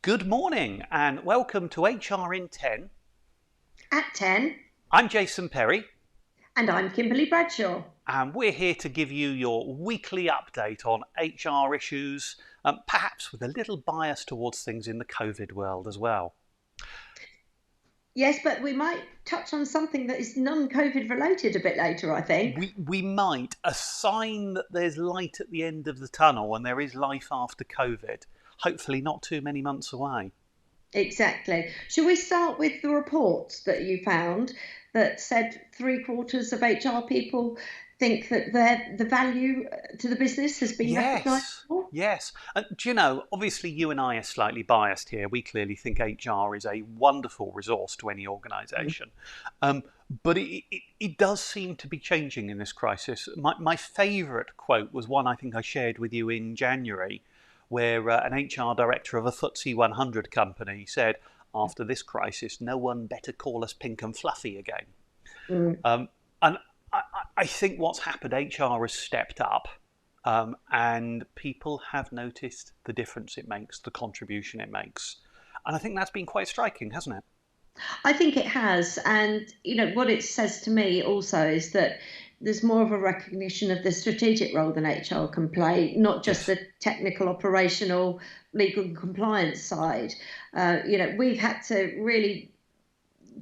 Good morning and welcome to HR in 10. At 10. I'm Jason Perry. And I'm Kimberly Bradshaw. And we're here to give you your weekly update on HR issues, perhaps with a little bias towards things in the COVID world as well. Yes, but we might touch on something that is non-COVID related a bit later, I think. We might. A sign that there's light at the end of the tunnel and there is life after COVID. Hopefully not too many months away. Exactly. Shall we start with the report that you found that said 3/4 of HR people think that the value to the business has been recognised more? Yes. Do you know, obviously you and I are slightly biased here. We clearly think HR is a wonderful resource to any organisation. But it does seem to be changing in this crisis. My favourite quote was one I think I shared with you in January, where an HR director of a FTSE 100 company said, after this crisis, no one better call us pink and fluffy again. And I think what's happened, HR has stepped up and people have noticed the difference it makes, the contribution it makes. And I think that's been quite striking, hasn't it? I think it has. And, what it says to me also is that there's more of a recognition of the strategic role that HR can play, not just the technical, operational, legal and compliance side. We've had to really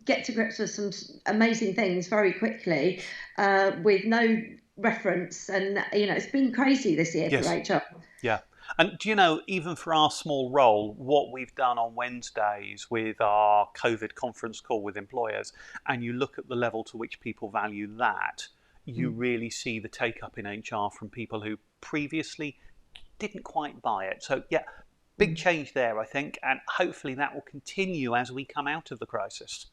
get to grips with some amazing things very quickly with no reference. And, it's been crazy this year for HR. Yeah. And do you know, even for our small role, what we've done on Wednesdays with our COVID conference call with employers, and you look at the level to which people value that, you really see the take up in HR from people who previously didn't quite buy it. So yeah, big change there, I think, and hopefully that will continue as we come out of the crisis.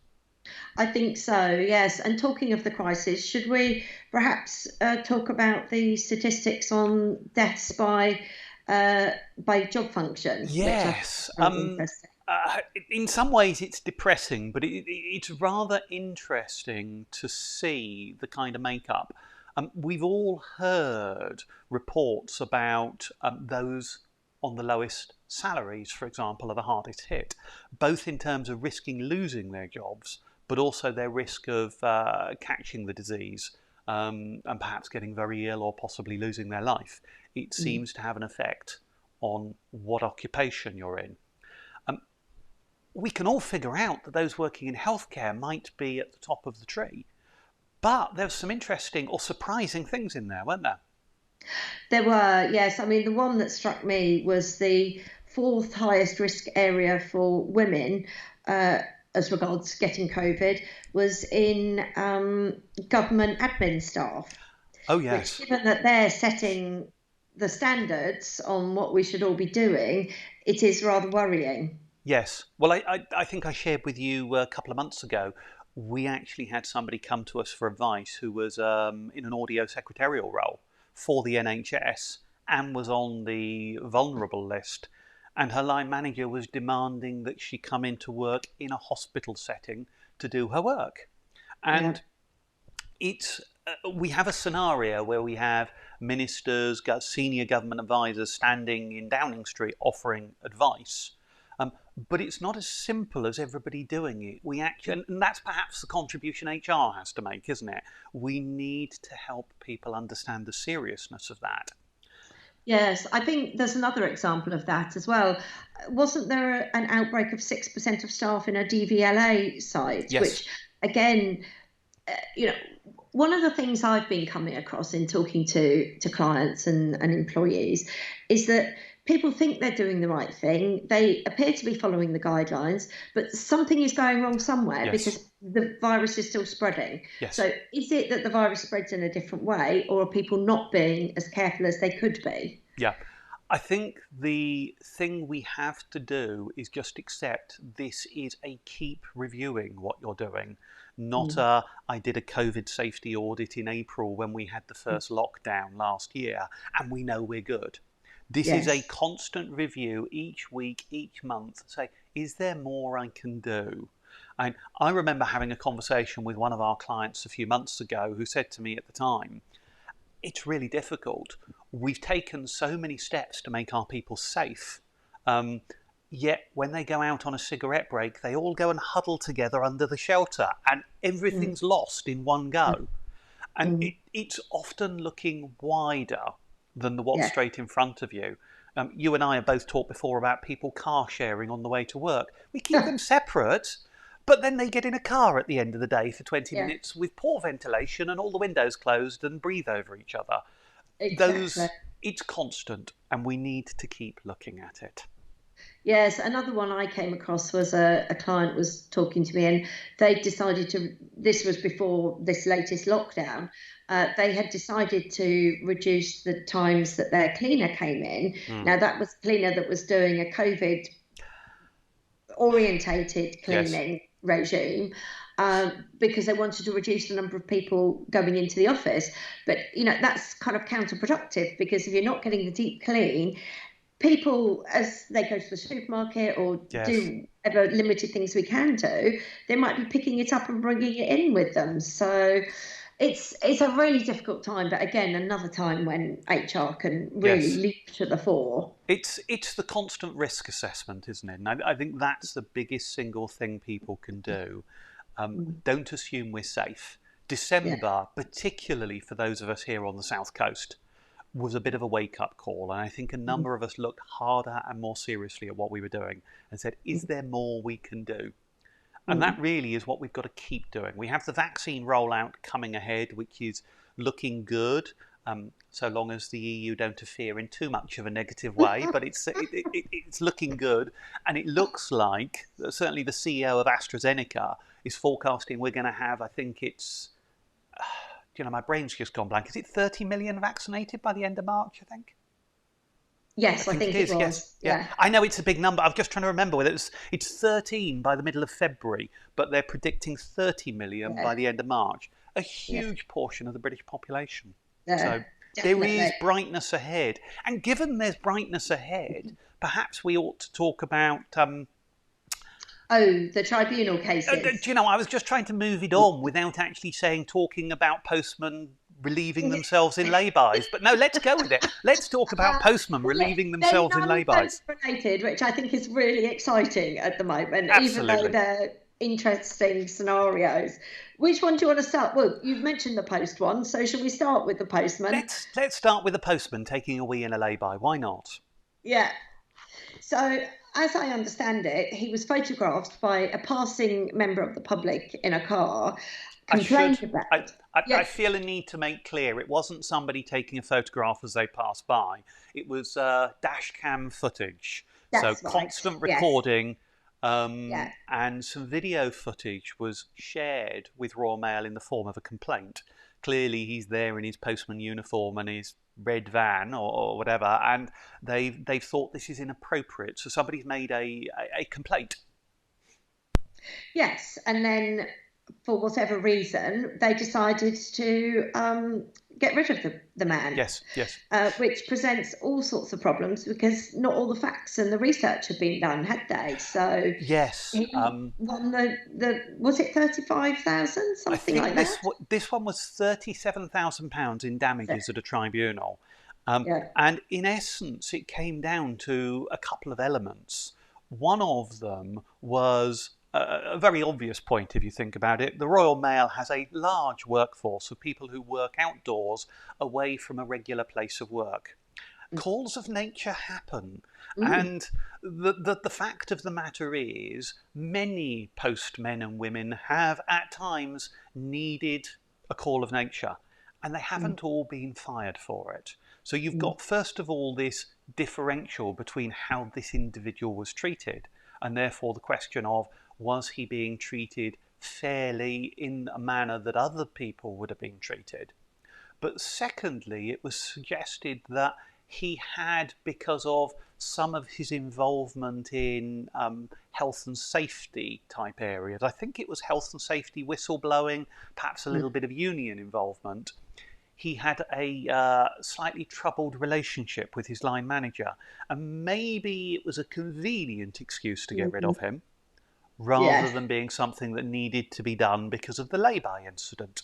I think so, yes. And talking of the crisis, should we perhaps talk about the statistics on deaths by job function? Yes. In some ways it's depressing, but it's rather interesting to see the kind of makeup. We've all heard reports about those on the lowest salaries, for example, are the hardest hit, both in terms of risking losing their jobs, but also their risk of catching the disease and perhaps getting very ill or possibly losing their life. It seems to have an effect on what occupation you're in. We can all figure out that those working in healthcare might be at the top of the tree, but there's some interesting or surprising things in there, weren't there? There were, yes. I mean, the one that struck me was the fourth highest risk area for women as regards getting COVID was in government admin staff. Oh, yes. Which, given that they're setting the standards on what we should all be doing, it is rather worrying. Yes. Well, I think I shared with you a couple of months ago, we actually had somebody come to us for advice who was in an audio secretarial role for the NHS and was on the vulnerable list. And her line manager was demanding that she come into work in a hospital setting to do her work. And we have a scenario where we have ministers, senior government advisors standing in Downing Street offering advice. But it's not as simple as everybody doing it. And that's perhaps the contribution HR has to make, isn't it? We need to help people understand the seriousness of that. Yes, I think there's another example of that as well. Wasn't there an outbreak of 6% of staff in a DVLA site? Yes. Which, again, one of the things I've been coming across in talking to clients and employees is that people think they're doing the right thing. They appear to be following the guidelines, but something is going wrong somewhere because the virus is still spreading. Yes. So is it that the virus spreads in a different way, or are people not being as careful as they could be? Yeah. I think the thing we have to do is just accept this is a keep reviewing what you're doing, not I did a COVID safety audit in April when we had the first lockdown last year and we know we're good. This is a constant review each week, each month. Say, is there more I can do? And I remember having a conversation with one of our clients a few months ago who said to me at the time, it's really difficult. We've taken so many steps to make our people safe. Yet when they go out on a cigarette break, they all go and huddle together under the shelter, and mm, everything's lost in one go. And mm, it's often looking wider than the what's yeah. straight in front of you. You and I have both talked before about people car sharing on the way to work. We keep them separate, but then they get in a car at the end of the day for 20 Yeah, minutes with poor ventilation and all the windows closed and breathe over each other. exactly. Those, it's constant, and we need to keep looking at it. Yes, another one I came across was a client was talking to me, and they decided to, this was before this latest lockdown, they had decided to reduce the times that their cleaner came in. Mm. Now, that was a cleaner that was doing a COVID orientated Yes, cleaning regime, because they wanted to reduce the number of people going into the office. But, that's kind of counterproductive, because if you're not getting the deep clean, people, as they go to the supermarket or yes. do whatever limited things we can do, they might be picking it up and bringing it in with them. So it's a really difficult time. But again, another time when HR can really Yes. leap to the fore. It's the constant risk assessment, isn't it? And I think that's the biggest single thing people can do. Mm, Don't assume we're safe. yeah. December, particularly for those of us here on the south coast, was a bit of a wake-up call, and I think a Mm, number of us looked harder and more seriously at what we were doing and said, is mm, there more we can do? And that mm. really is what we've got to keep doing. We have the vaccine rollout coming ahead, which is looking good, so long as the EU don't interfere in too much of a negative way. But it's looking good, and it looks like certainly the CEO of AstraZeneca is forecasting we're going to have. I think it's my brain's just gone blank. Is it 30 million vaccinated by the end of March? I think. I Yes, I think it think it is, yes. was. Yeah. Yeah, I know it's a big number. I'm just trying to remember whether it's 13 by the middle of February, but they're predicting 30 million yeah, by the end of March. A yeah, huge portion of the British population. yeah, So there is definitely. brightness ahead. And given there's brightness ahead, perhaps we ought to talk about Oh, the tribunal do cases. you know, I was just trying to move it on without actually talking about postmen relieving themselves in laybys. But no, let's go with it. Let's talk about postmen Well, relieving they're themselves in none post laybys. related, which I think is really exciting at the moment, even though Absolutely. they're interesting scenarios. Which one do you want to start? Well, you've mentioned the post one, so shall we start with the postman? Let's start with the postman taking a wee in a lay-by. Why not? Yeah. So, as I understand it, he was photographed by a passing member of the public in a car, I should. complained about. I Yes, feel a need to make clear it wasn't somebody taking a photograph as they passed by. It was dash cam footage, so that's right. constant Yes, recording, yeah. and some video footage was shared with Royal Mail in the form of a complaint. Clearly, he's there in his postman uniform and his red van or whatever, and they've thought this is inappropriate. So somebody's made a complaint. Yes, and then for whatever reason, they decided to get rid of the man, Yes, yes, which presents all sorts of problems because not all the facts and the research had been done, had they? So yes. he won the was it 35,000, I something think like that? this one was £37,000 in So, damages at a tribunal, yeah. and in essence, it came down to a couple of elements. One of them was a very obvious point if you think about it. The Royal Mail has a large workforce of people who work outdoors, away from a regular place of work. Calls of nature happen. Mm, And the fact of the matter is, many postmen and women have at times needed a call of nature, and they mm, haven't all been fired for it. So you've mm, got, first of all, this differential between how this individual was treated, and therefore the question of, was he being treated fairly in a manner that other people would have been treated? But secondly, it was suggested that he had, because of some of his involvement in health and safety type areas, I think it was health and safety, whistleblowing, perhaps a mm. little bit of union involvement, he had a slightly troubled relationship with his line manager. And maybe it was a convenient excuse to get rid Mm. of him, rather Yes, than being something that needed to be done because of the lay-by incident.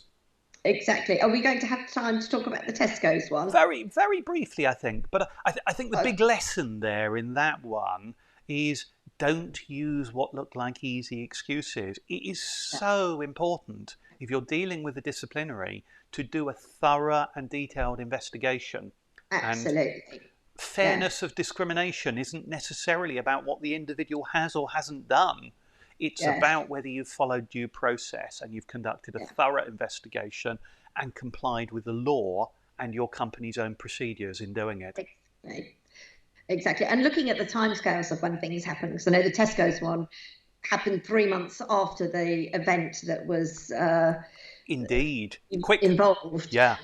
exactly. Are we going to have time to talk about the Tesco's one? Very, very briefly, I think. But I think the Oh, big lesson there in that one is Don't use what look like easy excuses. It is so important, if you're dealing with a disciplinary, to do a thorough and detailed investigation. And Absolutely. Yeah. fairness of discrimination isn't necessarily about what the individual has or hasn't done. It's Yes. about whether you've followed due process and you've conducted a Yeah. thorough investigation and complied with the law and your company's own procedures in doing it. Exactly. Exactly. And looking at the timescales of when things happen, because I know the Tesco's one happened 3 months after the event that was Indeed. Quick. involved. Yeah.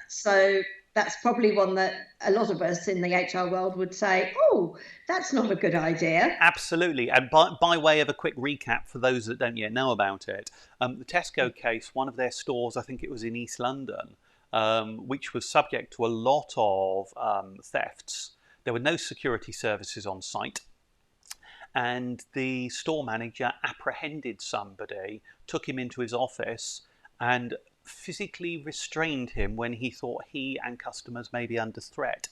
So that's probably one that a lot of us in the HR world would say, oh, that's not a good idea. Absolutely. And by way of a quick recap for those that don't yet know about it, the Tesco case, one of their stores, I think it was in East London, which was subject to a lot of thefts. There were no security services on site. And the store manager apprehended somebody, took him into his office, and physically restrained him when he thought he and customers may be under threat.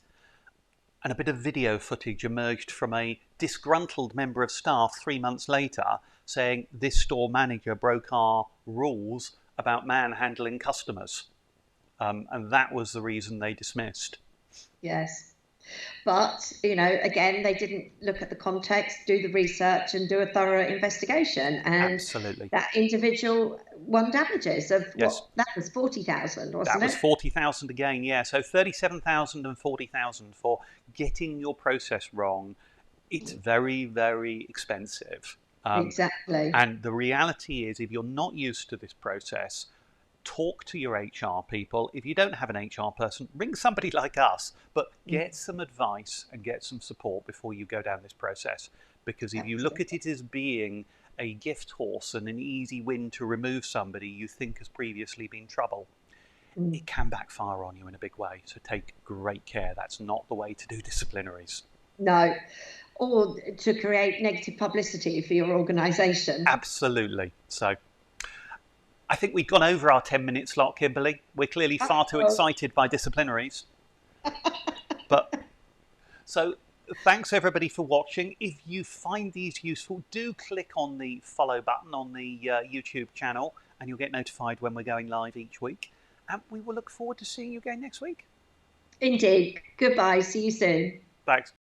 And a bit of video footage emerged from a disgruntled member of staff 3 months later saying this store manager broke our rules about manhandling customers. And that was the reason they dismissed. Yes. But, again, they didn't look at the context, do the research, and do a thorough investigation. And Absolutely. that individual won damages of Yes. that was 40,000, wasn't That was it? 40,000 again, yeah. So 37,000 and 40,000 for getting your process wrong. It's very, very expensive. Exactly. And the reality is, if you're not used to this process, talk to your HR people. If you don't have an HR person, ring somebody like us, but get some advice and get some support before you go down this process. Because if you look at it as being a gift horse and an easy win to remove somebody you think has previously been trouble, it can backfire on you in a big way. So take great care. That's not the way to do disciplinaries. No. Or to create negative publicity for your organisation. Absolutely. So I think we've gone over our 10-minute slot, Kimberly. We're clearly far too excited by disciplinaries. But so thanks everybody for watching. If you find these useful, do click on the follow button on the YouTube channel and you'll get notified when we're going live each week. And we will look forward to seeing you again next week. Indeed. Goodbye. See you soon. Thanks.